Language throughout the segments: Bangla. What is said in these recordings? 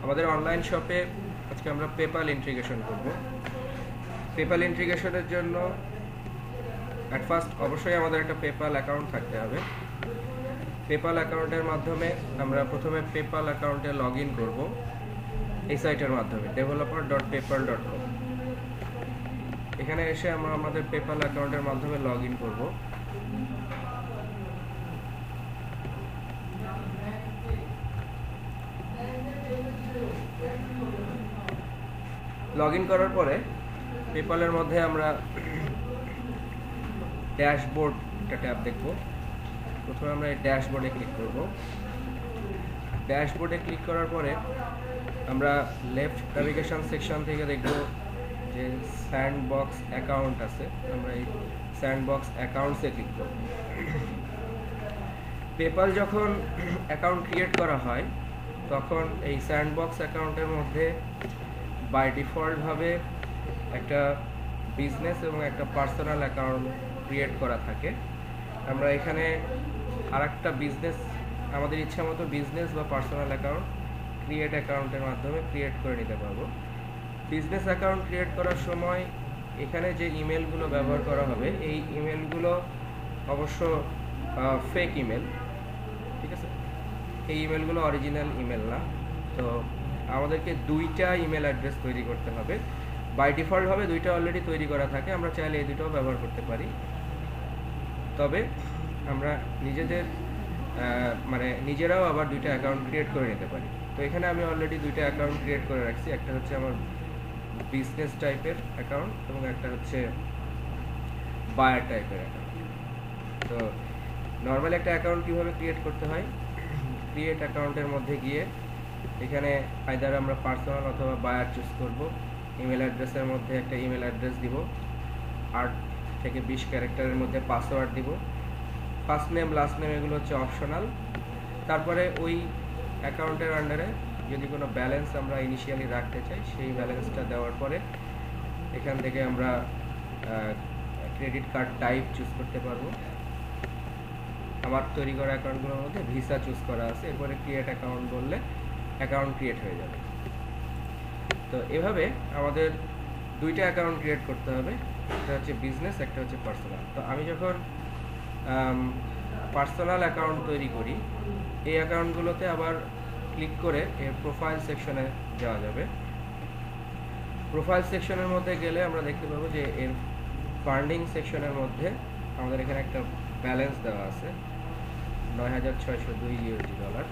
আমাদের অনলাইন শপে আজকে আমরা পেপ্যাল ইন্টিগ্রেশন করব। পেপ্যাল ইন্টিগ্রেশনের জন্য অ্যাট ফার্স্ট অবশ্যই আমাদের একটা পেপ্যাল অ্যাকাউন্ট থাকতে হবে। পেপ্যাল অ্যাকাউন্টের মাধ্যমে আমরা প্রথমে পেপ্যাল অ্যাকাউন্টে লগ ইন করবো এই সাইটের মাধ্যমে developer.paypal.com। এখানে এসে আমরা আমাদের পেপ্যাল অ্যাকাউন্টের মাধ্যমে লগ ইন করবো। লগ ইন করার পরে পেপ্যালের মধ্যে আমরা ড্যাশবোর্ড একটা ট্যাব দেখব। প্রথমে আমরা এই ড্যাশবোর্ডে ক্লিক করব। ড্যাশবোর্ডে ক্লিক করার পরে আমরা লেফট নেভিগেশন সেকশন থেকে দেখব যে স্যান্ডবক্স অ্যাকাউন্ট আছে। আমরা এই স্যান্ডবক্স অ্যাকাউন্টসে ক্লিক করব। পেপ্যাল যখন অ্যাকাউন্ট ক্রিয়েট করা হয় তখন এই স্যান্ডবক্স অ্যাকাউন্টের মধ্যে বাই ডিফল্টভাবে একটা বিজনেস এবং একটা পার্সোনাল অ্যাকাউন্ট ক্রিয়েট করা থাকে। আমরা এখানে আরেকটা বিজনেস আমাদের ইচ্ছা মতো বিজনেস বা পার্সোনাল অ্যাকাউন্ট ক্রিয়েট অ্যাকাউন্টের মাধ্যমে ক্রিয়েট করে নিতে পারবো। বিজনেস অ্যাকাউন্ট ক্রিয়েট করার সময় এখানে যে ইমেলগুলো ব্যবহার করা হবে এই ইমেলগুলো অবশ্য ফেক ইমেল, ঠিক আছে? এই ইমেলগুলো অরিজিনাল ইমেল না। তো আমাদেরকে দুইটা ইমেল অ্যাড্রেস তৈরি করতে হবে। বাই ডিফল্ট হবে দুইটা অলরেডি তৈরি করা থাকে, আমরা চাইলে এই দুটোও ব্যবহার করতে পারি। তবে আমরা নিজেরাও আবার দুইটা অ্যাকাউন্ট ক্রিয়েট করে নিতে পারি। তো এখানে আমি অলরেডি দুইটা অ্যাকাউন্ট ক্রিয়েট করে রাখছি। একটা হচ্ছে আমার বিজনেস টাইপের অ্যাকাউন্ট এবং একটা হচ্ছে বায়ার টাইপের অ্যাকাউন্ট। তো নর্মাল একটা অ্যাকাউন্ট কীভাবে ক্রিয়েট করতে হয়, ক্রিয়েট অ্যাকাউন্টের মধ্যে গিয়ে এখানে আইদার আমরা পার্সোনাল অথবা বায়ার চুজ করব। ইমেল অ্যাড্রেসের মধ্যে একটা ইমেল অ্যাড্রেস দিব, 8 থেকে 20 ক্যারেক্টারের মধ্যে পাসওয়ার্ড দিব। ফার্স্ট নেম লাস্ট নেম এগুলো হচ্ছে অপশনাল। তারপরে ওই অ্যাকাউন্টের আন্ডারে যদি কোনো ব্যালেন্স আমরা ইনিশিয়ালি রাখতে চাই সেই ব্যালেন্সটা দেওয়ার পরে এখান থেকে আমরা ক্রেডিট কার্ড টাইপ চুজ করতে পারবো। আমার তৈরি করা অ্যাকাউন্টগুলোর মধ্যে ভিসা চুজ করা আছে। এরপরে ক্রিয়েট অ্যাকাউন্ট বললে অ্যাকাউন্ট ক্রিয়েট হয়ে যাবে। তো এভাবে আমাদের দুইটা অ্যাকাউন্ট ক্রিয়েট করতে হবে, একটা হচ্ছে বিজনেস, একটা হচ্ছে পার্সোনাল। তো আমি যখন পার্সোনাল অ্যাকাউন্ট তৈরি করি এই অ্যাকাউন্টগুলোতে আবার ক্লিক করে এর প্রোফাইল সেকশনে যাওয়া যাবে। প্রোফাইল সেকশনের মধ্যে গেলে আমরা দেখতে পাবো যে এর ফান্ডিং সেকশনের মধ্যে আমাদের এখানে একটা ব্যালেন্স দেওয়া আছে 9,602 ইউএসডি ডলার।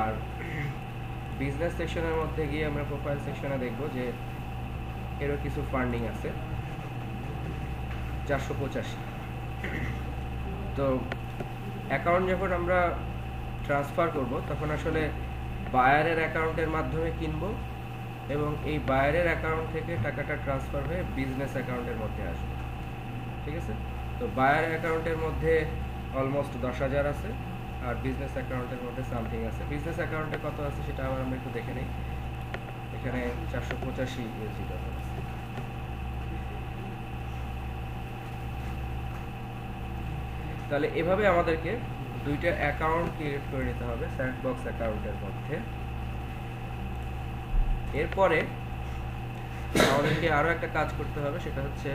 আর বিজনেস সেকশনের মধ্যে গিয়ে আমরা প্রোফাইল সেকশনে দেখব যে এরও কিছু ফান্ডিং আছে 485। তো অ্যাকাউন্ট যখন আমরা ট্রান্সফার করব তখন আসলে বায়ারের অ্যাকাউন্টের মাধ্যমে কিনব এবং এই বায়ারের অ্যাকাউন্ট থেকে টাকাটা ট্রান্সফার হয়ে বিজনেস অ্যাকাউন্টের মধ্যে আসবে, ঠিক আছে? তো বায়ার অ্যাকাউন্টের মধ্যে অলমোস্ট 10,000 আছে আর বিজনেস অ্যাকাউন্টের মধ্যে সামথিং আছে। বিজনেস অ্যাকাউন্টে কত আছে সেটা আবার আমরা একটু দেখে নিই। এখানে 485 ইউএসডি ডলার আছে। তাহলে এভাবে আমাদেরকে দুইটা অ্যাকাউন্ট ক্রিয়েট করে নিতে হবে স্যান্ডবক্স অ্যাকাউন্টের মধ্যে। এরপরে আমাদেরকে আরও একটা কাজ করতে হবে, সেটা হচ্ছে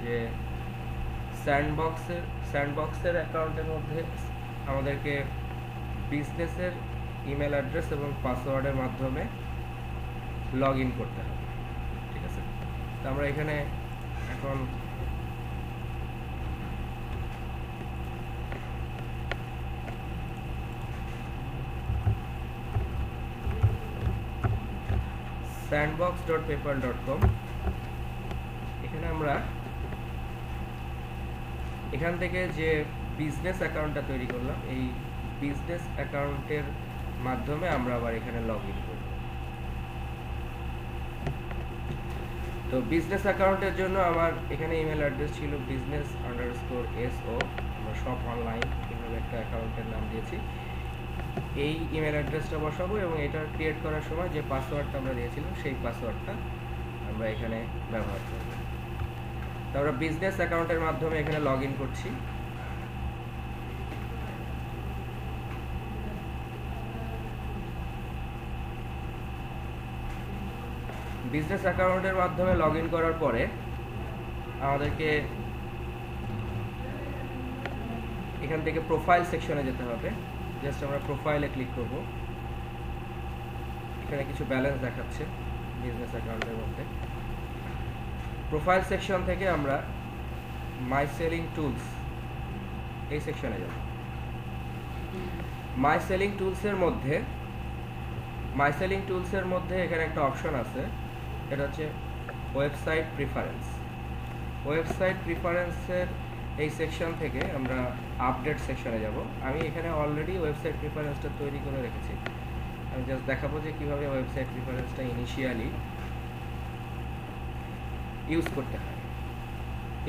যে স্যান্ডবক্সের অ্যাকাউন্টের মধ্যে আমাদেরকে বিজনেসের ইমেল অ্যাড্রেস এবং পাসওয়ার্ডের মাধ্যমে লগ ইন করতে হবে, ঠিক আছে? তো আমরা এখানে এখন sandbox.paypal.com এখানে আমরা এখান থেকে যে বিজনেস অ্যাকাউন্টটা তৈরি করলাম এই বিজনেস অ্যাকাউন্টের মাধ্যমে আমরা আবার এখানে লগ ইন করব। তো বিজনেস অ্যাকাউন্টের জন্য আমার এখানে ইমেল অ্যাড্রেস ছিল business_so। আমরা শপ অনলাইন এভাবে একটা অ্যাকাউন্টের নাম দিয়েছি। এই ইমেল অ্যাড্রেসটা বসাবো এবং এটা ক্রিয়েট করার সময় যে পাসওয়ার্ডটা আমরা দিয়েছিলাম সেই পাসওয়ার্ডটা আমরা এখানে ব্যবহার করব। তো আমরা বিজনেস অ্যাকাউন্টের মাধ্যমে এখানে লগ ইন করছি। বিজনেস অ্যাকাউন্টের মাধ্যমে লগ ইন করার পরে আমাদেরকে এখান থেকে প্রোফাইল সেকশনে যেতে হবে। জাস্ট আমরা প্রোফাইলে ক্লিক করব। এখানে কিছু ব্যালেন্স দেখাচ্ছে বিজনেস অ্যাকাউন্টের মধ্যে। প্রোফাইল সেকশন থেকে আমরা মাই সেলিং টুলস এই সেকশনে যাব। মাই সেলিং টুলসের মধ্যে এখানে একটা অপশন আছে, এটা হচ্ছে ওয়েবসাইট প্রিফারেন্সের এই সেকশন থেকে আমরা আপডেট সেকশনে যাব। আমি এখানে অলরেডি ওয়েবসাইট প্রিফারেন্সটা তৈরি করে রেখেছি। আমি জাস্ট দেখাবো যে কীভাবে ওয়েবসাইট প্রিফারেন্সটা ইনিশিয়ালি ইউজ করতে হয়।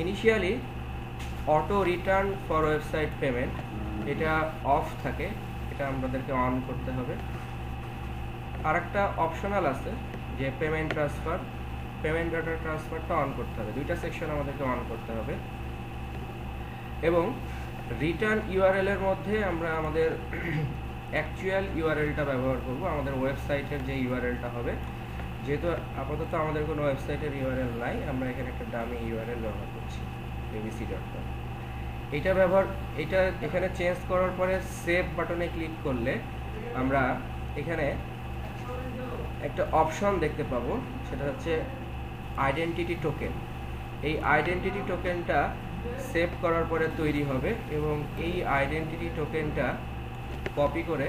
Initially auto return for website payment এটা অফ থাকে, এটা আমাদেরকে অন করতে হবে। আর একটা অপশনাল আছে যে পেমেন্ট ডাটা ট্রান্সফারটা অন করতে হবে। দুইটা সেকশন আমাদেরকে অন করতে হবে। এবং রিটার্ন ইউআরএল এর মধ্যে আমরা আমাদের অ্যাকচুয়াল ইউআরএলটা ব্যবহার করব, আমাদের ওয়েবসাইটের যে ইউআরএলটা হবে। যেহেতু আপাতত আমাদের কোনো ওয়েবসাইটের ইউআরএল নাই, আমরা এখানে একটা ডামি ইউআরএল ব্যবহার করছি, abc.com। এটা এখানে চেঞ্জ করার পরে সেভ বাটনে ক্লিক করলে আমরা এখানে একটা অপশন দেখতে পাবো, সেটা হচ্ছে আইডেন্টিটি টোকেন। এই আইডেন্টিটি টোকেনটা সেভ করার পরে তৈরি হবে এবং এই আইডেন্টিটি টোকেনটা কপি করে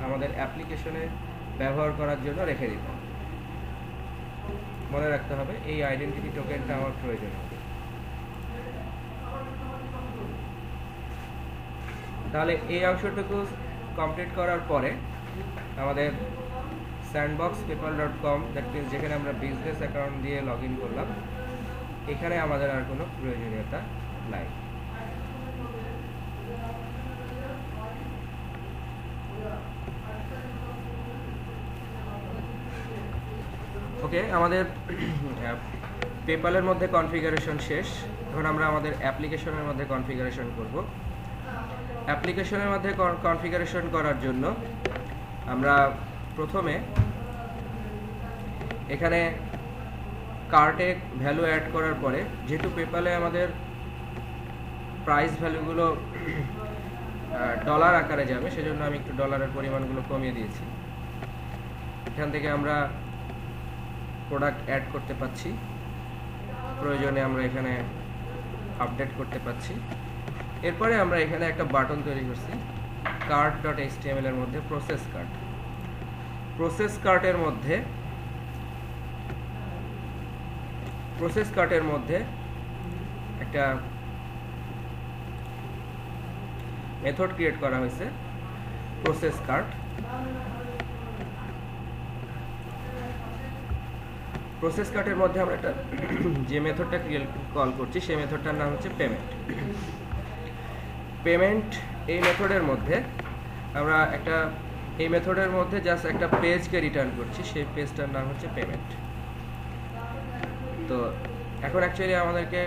আমাদের অ্যাপ্লিকেশনে ব্যবহার করার জন্য রেখে দিতে হবে। মনে রাখতে হবে এই আইডেন্টিটি টোকেনটা আমার প্রয়োজন হবে। তাহলে এই অংশটুকু কমপ্লিট করার পরে আমাদের sandboxpaypal.com, দ্যাট মিনস যেখানে আমরা বিজনেস অ্যাকাউন্ট দিয়ে লগ ইন করলাম, এখানে আমাদের আর কোনো প্রয়োজনীয়তা নাই। ওকে, আমাদের পেপ্যালের মধ্যে কনফিগারেশন শেষ। এখন আমরা আমাদের অ্যাপ্লিকেশনের মধ্যে কনফিগারেশন করব। অ্যাপ্লিকেশনের মধ্যে কনফিগারেশন করার জন্য আমরা প্রথমে এখানে কার্টে ভ্যালু অ্যাড করার পরে, যেহেতু পেপ্যালে আমাদের প্রাইস ভ্যালুগুলো ডলার আকারে যাবে, সেজন্য আমি একটু ডলারের পরিমাণগুলো কমিয়ে দিয়েছি। এখান থেকে আমরা প্রোডাক্ট অ্যাড করতে পাচ্ছি, প্রয়োজনে আমরা এখানে আপডেট করতে পাচ্ছি। এরপরে আমরা এখানে একটা বাটন তৈরি করছি cart.html এর মধ্যে প্রসেস কার্টের মধ্যে একটা মেথড ক্রিয়েট করা হয়েছে প্রসেস কার্ট। প্রসেস কার্টের মধ্যে আমরা একটা যে মেথডটা কল করছি সেই মেথডটার নাম হচ্ছে পেমেন্ট। এই মেথডের মধ্যে আমরা এই মেথডের মধ্যে জাস্ট একটা পেজকে রিটার্ন করছি, সেই পেজটার নাম হচ্ছে পেমেন্ট। তো এখন অ্যাকচুয়ালি আমাদেরকে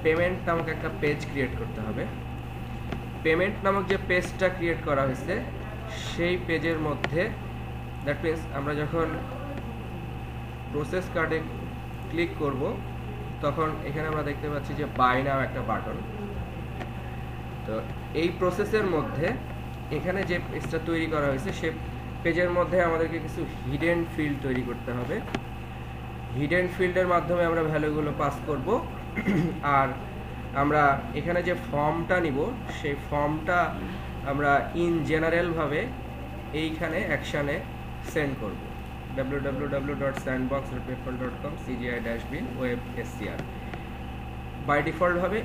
পেমেন্ট নামক একটা পেজ ক্রিয়েট করতে হবে। পেমেন্ট নামক যে পেজটা ক্রিয়েট করা হয়েছে সেই পেজের মধ্যে, দ্যাট মিনস আমরা যখন প্রসেস কার্ডে ক্লিক করব তখন এখানে আমরা দেখতে পাচ্ছি যে বাই নাও একটা বাটন। তো এই প্রসেসের মধ্যে এখানে যে পেজটা তৈরি করা হয়েছে সে পেজের মধ্যে আমাদেরকে কিছু হিডেন ফিল্ড তৈরি করতে হবে। হিডেন ফিল্ডের মাধ্যমে আমরা ভ্যালুগুলো পাস করব। আর আমরা এখানে যে ফর্মটা নিব সেই ফর্মটা আমরা ইন জেনারেলভাবে এইখানে অ্যাকশানে সেন্ড করব, www.sandbox.paypal.com CGI-bin web SCR। By ডিফল্টভাবে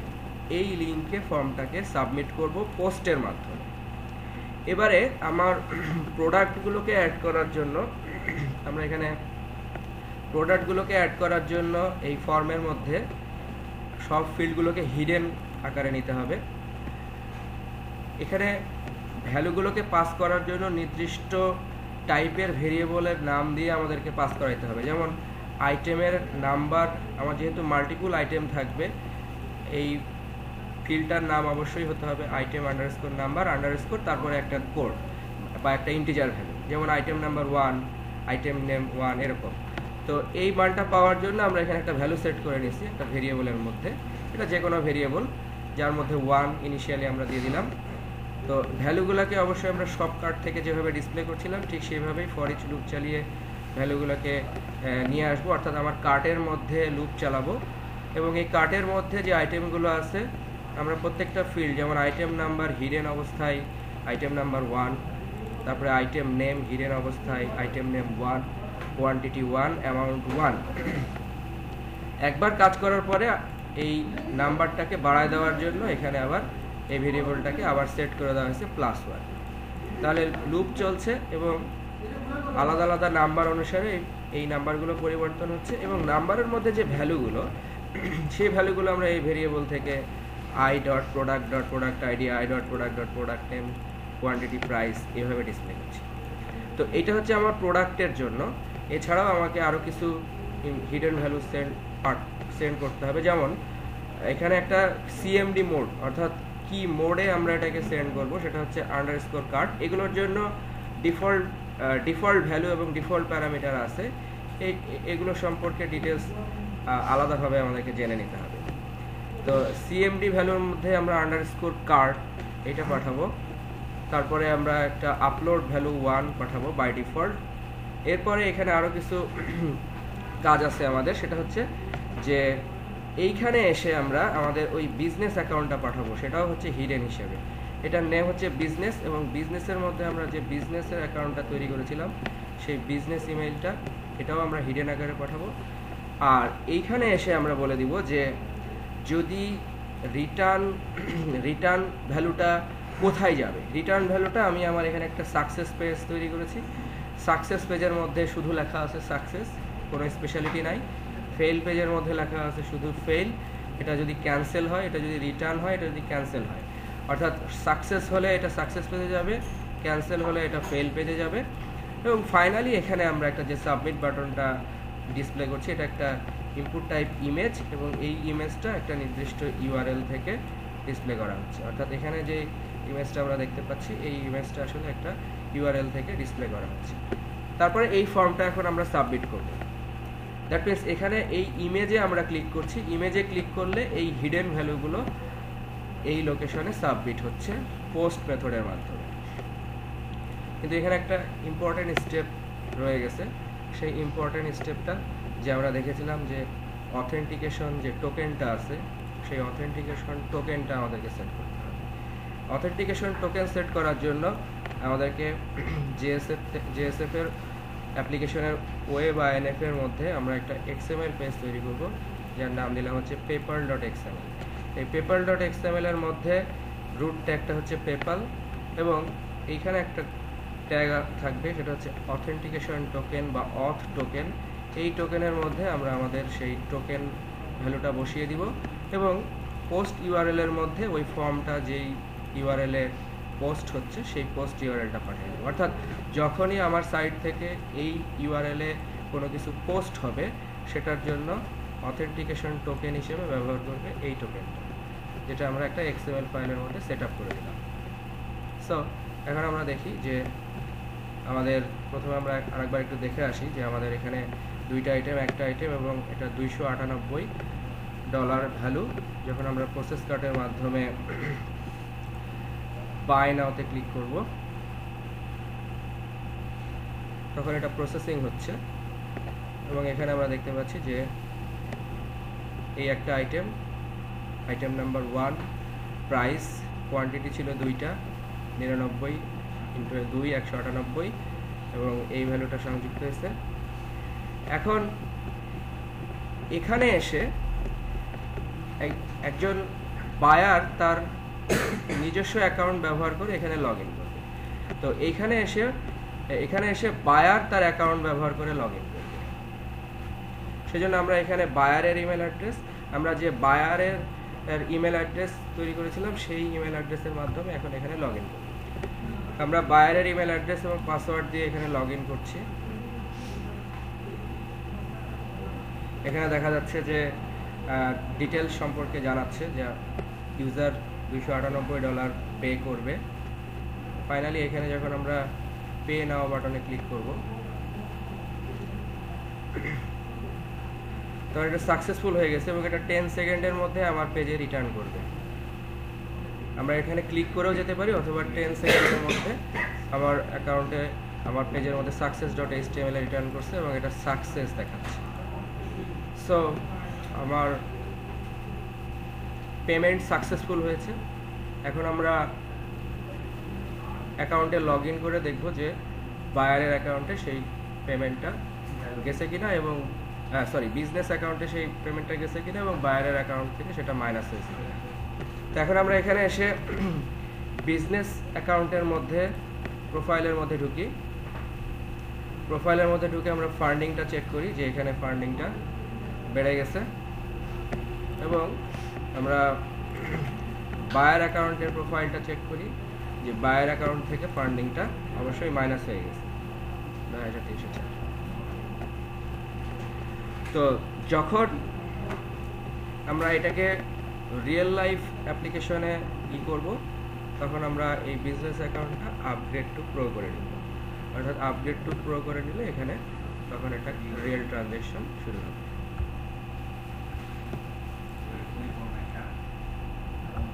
এই লিঙ্কে ফর্মটাকে সাবমিট করব পোস্টের মাধ্যমে। এবারে আমার প্রোডাক্টগুলোকে অ্যাড করার জন্য আমরা এখানে এই ফর্মের মধ্যে সব ফিল্ডগুলোকে হিডেন আকারে নিতে হবে। এখানে ভ্যালুগুলোকে পাস করার জন্য নির্দিষ্ট টাইপের ভেরিয়েবলের নাম দিয়ে আমাদেরকে পাস করাইতে হবে। যেমন আইটেমের নাম্বার, আমার যেহেতু মাল্টিপল আইটেম থাকবে, এই ফিল্ডটার নাম অবশ্যই হতে হবে আইটেম আন্ডারস্কোর নাম্বার আন্ডারস্কোর তারপরে একটা কোড বা একটা ইন্টিজার ভ্যালু, যেমন আইটেম নাম্বার 1, আইটেম নেম 1, এরকম। তো এই মানটা পাওয়ার জন্য আমরা এখানে একটা ভ্যালু সেট করে নিয়েছি একটা ভেরিয়েবলের মধ্যে, এটা যে কোনো ভেরিয়েবল যার মধ্যে 1 ইনিশিয়ালি আমরা দিয়ে দিলাম। তো ভ্যালুগুলোকে অবশ্যই আমরা সব কার্ড থেকে যেভাবে ডিসপ্লে করছিলাম ঠিক সেইভাবেই ফর ইচ লুপ চালিয়ে ভ্যালুগুলোকে নিয়ে আসবো, অর্থাৎ আমার কার্টের মধ্যে লুপ চালাবো এবং এই কার্টের মধ্যে যে আইটেমগুলো আছে আমরা প্রত্যেকটা ফিল্ড, যেমন আইটেম নাম্বার হিডেন অবস্থায় আইটেম নাম্বার 1, তারপরে আইটেম নেম হিডেন অবস্থায় আইটেম নেম 1, কোয়ান্টিটি 1, অ্যামাউন্ট 1, একবার কাজ করার পরে এই নাম্বারটাকে বাড়ায় দেওয়ার জন্য এখানে আবার এই ভেরিয়েবলটাকে আবার সেট করে দেওয়া হয়েছে +1। তাহলে লুপ চলছে এবং আলাদা আলাদা নাম্বার অনুসারে এই নাম্বারগুলো পরিবর্তন হচ্ছে এবং নাম্বারের মধ্যে যে ভ্যালুগুলো সেই ভ্যালুগুলো আমরা এই ভেরিয়েবল থেকে i.product.product id, i.product.product name, quantity, price এইভাবে ডিসপ্লে করছি। তো এটা হচ্ছে আমার প্রোডাক্টের জন্য। এছাড়াও আমাকে আরও কিছু হিডেন ভ্যালু সেন্ড করতে হবে, যেমন এখানে একটা সিএমডি মোড, অর্থাৎ কি মোডে আমরা এটাকে সেন্ড করব সেটা হচ্ছে আন্ডারস্কোর কার্ড। এগুলোর জন্য ডিফল্ট ভ্যালু এবং ডিফল্ট প্যারামিটার আছে, এগুলো সম্পর্কে ডিটেলস আলাদাভাবে আমাদেরকে জেনে নিতে হবে। তো সিএমডি ভ্যালুর মধ্যে আমরা আন্ডারস্কোর কার্ড এটা পাঠাবো, তারপরে আমরা একটা আপলোড ভ্যালু 1 পাঠাবো বাই ডিফল্ট। এরপরে এখানে আরও কিছু কাজ আছে আমাদের, সেটা হচ্ছে যে এইখানে এসে আমরা আমাদের ওই বিজনেস অ্যাকাউন্টটা পাঠাবো, সেটাও হচ্ছে হিডেন হিসেবে। এটার নেম হচ্ছে বিজনেস এবং বিজনেসের মধ্যে আমরা যে বিজনেসের অ্যাকাউন্টটা তৈরি করেছিলাম সেই বিজনেস ইমেইলটা এটাও আমরা হিডেন আকারে পাঠাবো। আর এইখানে এসে আমরা বলে দিব যে যদি রিটার্ন ভ্যালুটা কোথায় যাবে। রিটার্ন ভ্যালুটা আমি আমার এখানে একটা সাকসেস পেজ তৈরি করেছি, সাকসেস পেজের মধ্যে শুধু লেখা আছে সাকসেস, কোনো স্পেশালিটি নাই। ফেল পেজের মধ্যে লেখা আছে শুধু ফেল, এটা যদি ক্যান্সেল হয়, এটা যদি রিটার্ন হয়, এটা যদি ক্যান্সেল হয়, অর্থাৎ সাকসেস হলে এটা সাকসেস পেজে যাবে, ক্যান্সেল হলে এটা ফেল পেজে যাবে। এবং ফাইনালি এখানে আমরা একটা যে সাবমিট বাটনটা ডিসপ্লে করছি এটা একটা ইনপুট টাইপ ইমেজ এবং এই ইমেজটা একটা নির্দিষ্ট ইউআরএল থেকে ডিসপ্লে করা হচ্ছে, অর্থাৎ এখানে যে ইমেজটা আমরা দেখতে পাচ্ছি এই ইমেজটা আসলে একটা ইউআরএল থেকে ডিসপ্লে করা হচ্ছে। তারপরে এই ফর্মটা এখন আমরা সাবমিট করব। দ্যাট মিনস এখানে এই ইমেজে আমরা ক্লিক করছি, ইমেজে ক্লিক করলে এই হিডেন ভ্যালুগুলো এই লোকেশনে সাবমিট হচ্ছে পোস্ট মেথডের মাধ্যমে। কিন্তু এখানে একটা ইম্পর্টেন্ট স্টেপ রয়ে গেছে, সেই ইম্পর্টেন্ট স্টেপটা যে আমরা দেখেছিলাম যে অথেন্টিকেশন যে টোকেনটা আছে সেই অথেন্টিকেশন টোকেনটা আমাদেরকে সেট করতে হবে। অথেন্টিকেশন টোকেন সেট করার জন্য আমাদেরকে জেএসএফ এর অ্যাপ্লিকেশনের ওয়েব আইএনএফ এর মধ্যে আমরা একটা এক্সএমএল পেজ তৈরি করব যার নাম দিলাম হচ্ছে পেপাল.xml। এই পেপাল.xml এর মধ্যে রুট ট্যাগটা হচ্ছে পেপাল এবং এইখানে একটা ট্যাগ থাকবে সেটা হচ্ছে অথেন্টিকেশন টোকেন বা অথ টোকেন। এই টোকেনের মধ্যে আমরা আমাদের সেই টোকেন ভ্যালুটা বসিয়ে দিব এবং পোস্ট ইউআরএল এর মধ্যে ওই ফর্মটা যেই ইউআরএলে পোস্ট হচ্ছে সেই পোস্ট ইউআরএলটা পাঠিয়ে দেব। অর্থাৎ যখনই আমার সাইট থেকে এই ইউআরএলে কোনো কিছু পোস্ট হবে সেটার জন্য অথেন্টিকেশন টোকেন হিসেবে ব্যবহার করবে এই টোকেনটা, যেটা আমরা একটা এক্সএমএল ফাইলের মধ্যে সেট আপ করে দিলাম। সো এখন আমরা দেখি যে আমাদের প্রথমে আমরা আরেকবার একটু দেখে আসি যে আমাদের এখানে দুইটা আইটেম, একটা আইটেম এবং এটা $298 ভ্যালু। যখন আমরা প্রসেস কার্টের মাধ্যমে বাই নাওতে ক্লিক করব তখন এটা প্রসেসিং হচ্ছে এবং এখানে আমরা দেখতে পাচ্ছি যে এই একটা আইটেম নাম্বার 1, প্রাইস, কোয়ান্টিটি ছিল 2টা, 99 × 2 198 এবং এই ভ্যালুটা সংযুক্ত হয়েছে। এখন এখানে এসে একজন বায়ার তার নিজস্ব অ্যাকাউন্ট ব্যবহার করে এখানে লগ ইন করবে। তো এখানে এসে বায়ার তার অ্যাকাউন্ট ব্যবহার করে লগ ইন করবে। সেজন্য আমরা এখানে বায়ারের ইমেল অ্যাড্রেস, আমরা যে বায়ারের ইমেল অ্যাড্রেস তৈরি করেছিলাম সেই ইমেল অ্যাড্রেসের মাধ্যমে এখন এখানে লগ ইন করব। আমরা বায়ারের ইমেল অ্যাড্রেস এবং পাসওয়ার্ড দিয়ে এখানে লগ ইন করছি। এখানে দেখা যাচ্ছে যে ডিটেলস সম্পর্কে জানাচ্ছে যে ইউজার $298 পে করবে। ফাইনালি এখানে যখন আমরা পে নাও বাটনে ক্লিক করব তো এটা সাকসেসফুল হয়ে গেছে এবং এটা 10 সেকেন্ডের মধ্যে আমার পেজে রিটার্ন করবে। আমরা এখানে ক্লিক করেও যেতে পারি অথবা 10 সেকেন্ডের মধ্যে আমার অ্যাকাউন্টে আমার পেজের মধ্যে success.html এ রিটার্ন করছে এবং এটা সাকসেস দেখাচ্ছে। সো আমার পেমেন্ট সাকসেসফুল হয়েছে। এখন আমরা অ্যাকাউন্টে লগ ইন করে দেখব যে বায়ারের অ্যাকাউন্টে সেই পেমেন্টটা গেছে কিনা এবং বিজনেস অ্যাকাউন্টে সেই পেমেন্টটা গেছে কিনা এবং বায়ারের অ্যাকাউন্ট থেকে সেটা মাইনাস হয়েছে কিনা। তো এখন আমরা এখানে এসে বিজনেস অ্যাকাউন্টের মধ্যে প্রোফাইলের মধ্যে ঢুকি। প্রোফাইলের মধ্যে ঢুকে আমরা ফান্ডিংটা চেক করি যে এখানে ফান্ডিংটা বেড়ে গেছে এবং আমরা বায়ার অ্যাকাউন্টের প্রোফাইলটা চেক করি যে বায়ার অ্যাকাউন্ট থেকে ফান্ডিংটা অবশ্যই মাইনাস হয়ে গেছে 9304। তো যখন আমরা এটাকে রিয়েল লাইফ অ্যাপ্লিকেশনে করব তখন আমরা এই বিজনেস অ্যাকাউন্টটা আপগ্রেড টু প্রো করে নিব। অর্থাৎ আপগ্রেড টু প্রো করে নিলে এখানে তখন একটা রিয়েল ট্রানজ্যাকশন শুরু হবে।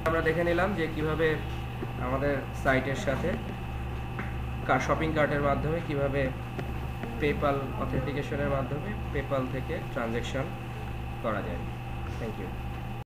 আমরা দেখে নিলাম যে কিভাবে আমাদের সাইটের সাথে শপিং কার্টের মাধ্যমে কিভাবে পেপাল অথেন্টিকেশনের মাধ্যমে পেপাল থেকে ট্রানজ্যাকশন করা যায়। Thank you.